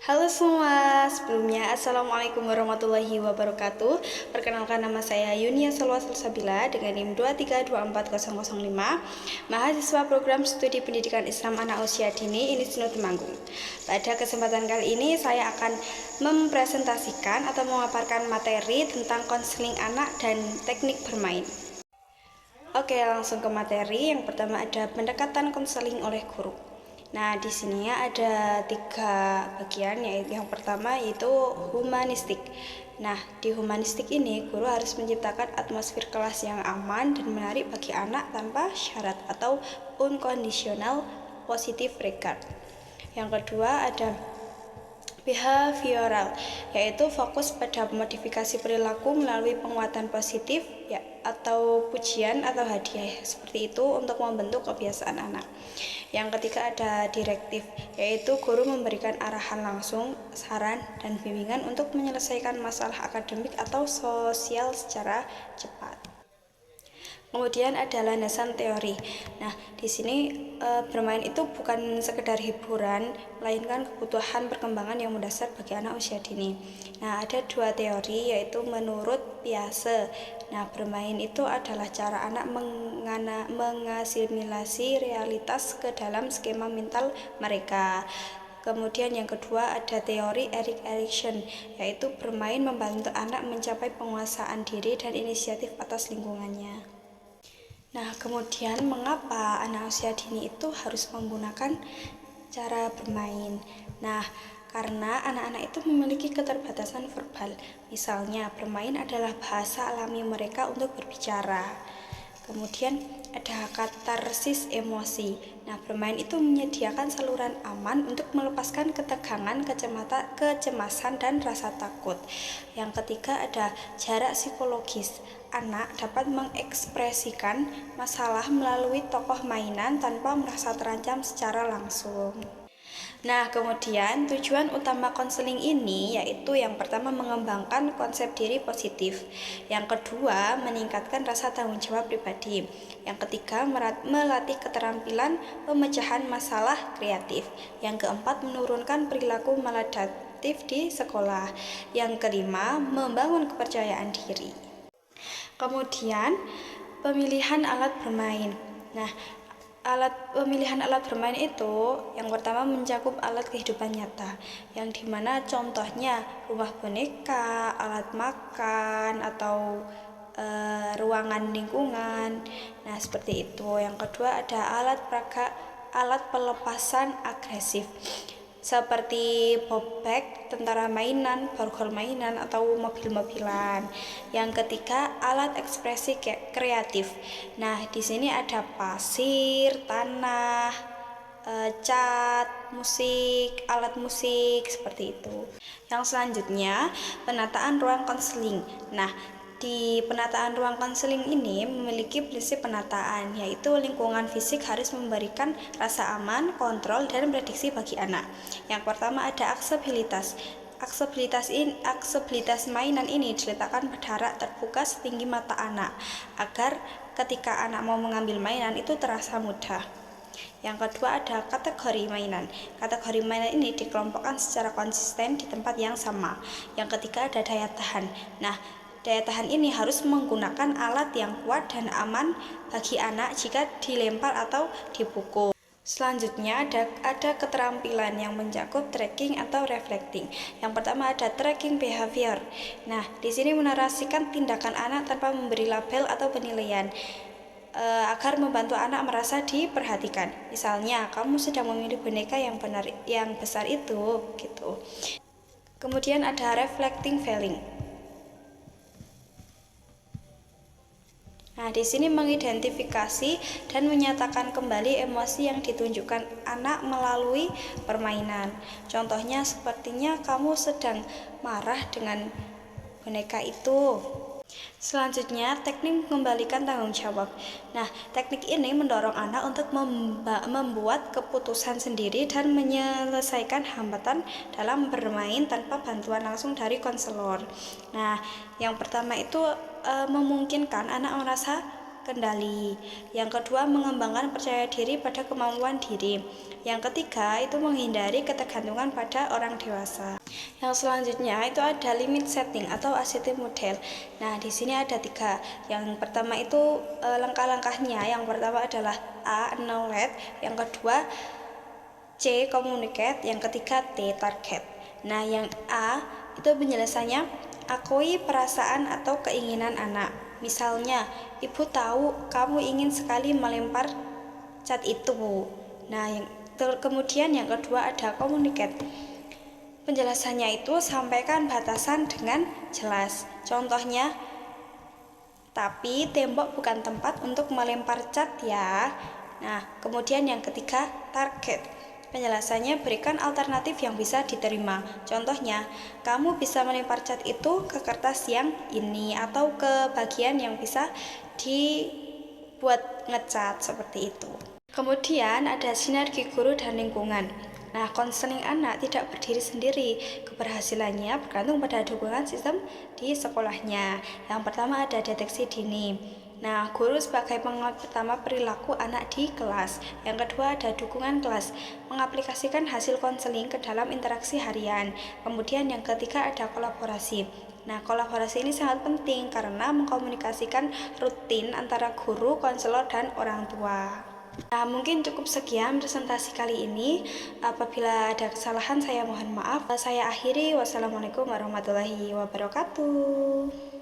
Halo semua, sebelumnya Assalamualaikum warahmatullahi wabarakatuh. Perkenalkan, nama saya Yunia Salwa Salsabila dengan NIM 2324005, mahasiswa program studi pendidikan Islam anak usia dini Unisnu Temanggung. Pada kesempatan kali ini saya akan mempresentasikan atau memaparkan materi tentang konseling anak dan teknik bermain. Oke, langsung ke materi. Yang pertama ada pendekatan konseling oleh guru. Nah, di sini ada 3 bagian, yaitu yang pertama yaitu humanistik. Nah, di humanistik ini guru harus menciptakan atmosfer kelas yang aman dan menarik bagi anak tanpa syarat atau unconditional positive regard. Yang kedua ada behavioral, yaitu fokus pada modifikasi perilaku melalui penguatan positif ya, atau pujian atau hadiah seperti itu untuk membentuk kebiasaan anak. Yang ketiga ada direktif, yaitu guru memberikan arahan langsung, saran, dan bimbingan untuk menyelesaikan masalah akademik atau sosial secara cepat. Kemudian ada landasan teori. Nah, di sini bermain itu bukan sekedar hiburan, melainkan kebutuhan perkembangan yang mendasar bagi anak usia dini. Nah, ada 2 teori, yaitu menurut Piaget. Nah, bermain itu adalah cara anak mengasimilasi realitas ke dalam skema mental mereka. Kemudian yang kedua ada teori Erik Erikson, yaitu bermain membantu anak mencapai penguasaan diri dan inisiatif atas lingkungannya. Nah, kemudian mengapa anak usia dini itu harus menggunakan cara bermain? Nah, karena anak-anak itu memiliki keterbatasan verbal. Misalnya, bermain adalah bahasa alami mereka untuk berbicara. Kemudian ada katarsis emosi. Nah, bermain itu menyediakan saluran aman untuk melepaskan ketegangan, kecemasan, dan rasa takut. Yang ketiga ada jarak psikologis. Anak dapat mengekspresikan masalah melalui tokoh mainan tanpa merasa terancam secara langsung. Nah, kemudian tujuan utama konseling ini yaitu yang pertama mengembangkan konsep diri positif, yang kedua meningkatkan rasa tanggung jawab pribadi, yang ketiga melatih keterampilan pemecahan masalah kreatif, yang keempat menurunkan perilaku maladaptif di sekolah, yang kelima membangun kepercayaan diri. Kemudian pemilihan alat bermain. Nah, pemilihan alat bermain itu yang pertama mencakup alat kehidupan nyata, yang dimana contohnya rumah boneka, alat makan, atau ruangan lingkungan. Nah, seperti itu. Yang kedua ada alat pelepasan agresif, seperti bobek, tentara mainan, borgol mainan, atau mobil-mobilan. Yang ketiga, alat ekspresi kreatif. Nah, di sini ada pasir, tanah, cat, musik, alat musik, seperti itu. Yang selanjutnya, penataan ruang konseling. Nah, di penataan ruang konseling ini memiliki prinsip penataan, yaitu lingkungan fisik harus memberikan rasa aman, kontrol, dan prediksi bagi anak. Yang pertama ada aksesibilitas. Aksesibilitas mainan ini diletakkan pada rak terbuka setinggi mata anak, agar ketika anak mau mengambil mainan itu terasa mudah. Yang kedua ada kategori mainan. Kategori mainan ini dikelompokkan secara konsisten di tempat yang sama. Yang ketiga ada daya tahan. Nah, daya tahan ini harus menggunakan alat yang kuat dan aman bagi anak jika dilempar atau dipukul. Selanjutnya ada keterampilan yang mencakup tracking atau reflecting. Yang pertama ada tracking behavior. Nah, di sini menarasikan tindakan anak tanpa memberi label atau penilaian, agar membantu anak merasa diperhatikan. Misalnya, kamu sedang memilih boneka yang besar itu, gitu. Kemudian ada reflecting feeling. Nah, di sini mengidentifikasi dan menyatakan kembali emosi yang ditunjukkan anak melalui permainan. Contohnya sepertinya kamu sedang marah dengan boneka itu. Selanjutnya, teknik mengembalikan tanggung jawab. Nah, teknik ini mendorong anak untuk membuat keputusan sendiri dan menyelesaikan hambatan dalam bermain tanpa bantuan langsung dari konselor. Nah, yang pertama itu memungkinkan anak merasa kendali. Yang kedua, mengembangkan percaya diri pada kemampuan diri. Yang ketiga, itu menghindari ketergantungan pada orang dewasa. Yang selanjutnya itu ada limit setting atau ACT model. Nah, di sini ada 3. Yang pertama itu langkah-langkahnya. Yang pertama adalah A, knowledge. Yang kedua, C, communicate. Yang ketiga, T, target. Nah, yang A itu penjelasannya, akui perasaan atau keinginan anak. Misalnya, ibu tahu kamu ingin sekali melempar cat itu. Nah, kemudian yang kedua ada communicate. Penjelasannya itu sampaikan batasan dengan jelas. Contohnya, tapi tembok bukan tempat untuk melempar cat ya. Nah, kemudian yang ketiga, target. Penjelasannya berikan alternatif yang bisa diterima. Contohnya, kamu bisa melempar cat itu ke kertas yang ini atau ke bagian yang bisa dibuat ngecat seperti itu. Kemudian ada sinergi guru dan lingkungan. Nah, konseling anak tidak berdiri sendiri. Keberhasilannya bergantung pada dukungan sistem di sekolahnya. Yang pertama ada deteksi dini. Nah, guru sebagai pengawas pertama perilaku anak di kelas. Yang kedua ada dukungan kelas, mengaplikasikan hasil konseling ke dalam interaksi harian. Kemudian yang ketiga ada kolaborasi. Nah, kolaborasi ini sangat penting karena mengkomunikasikan rutin antara guru, konselor, dan orang tua. Nah, mungkin cukup sekian presentasi kali ini. Apabila ada kesalahan, saya mohon maaf. Saya akhiri. Wassalamualaikum warahmatullahi wabarakatuh.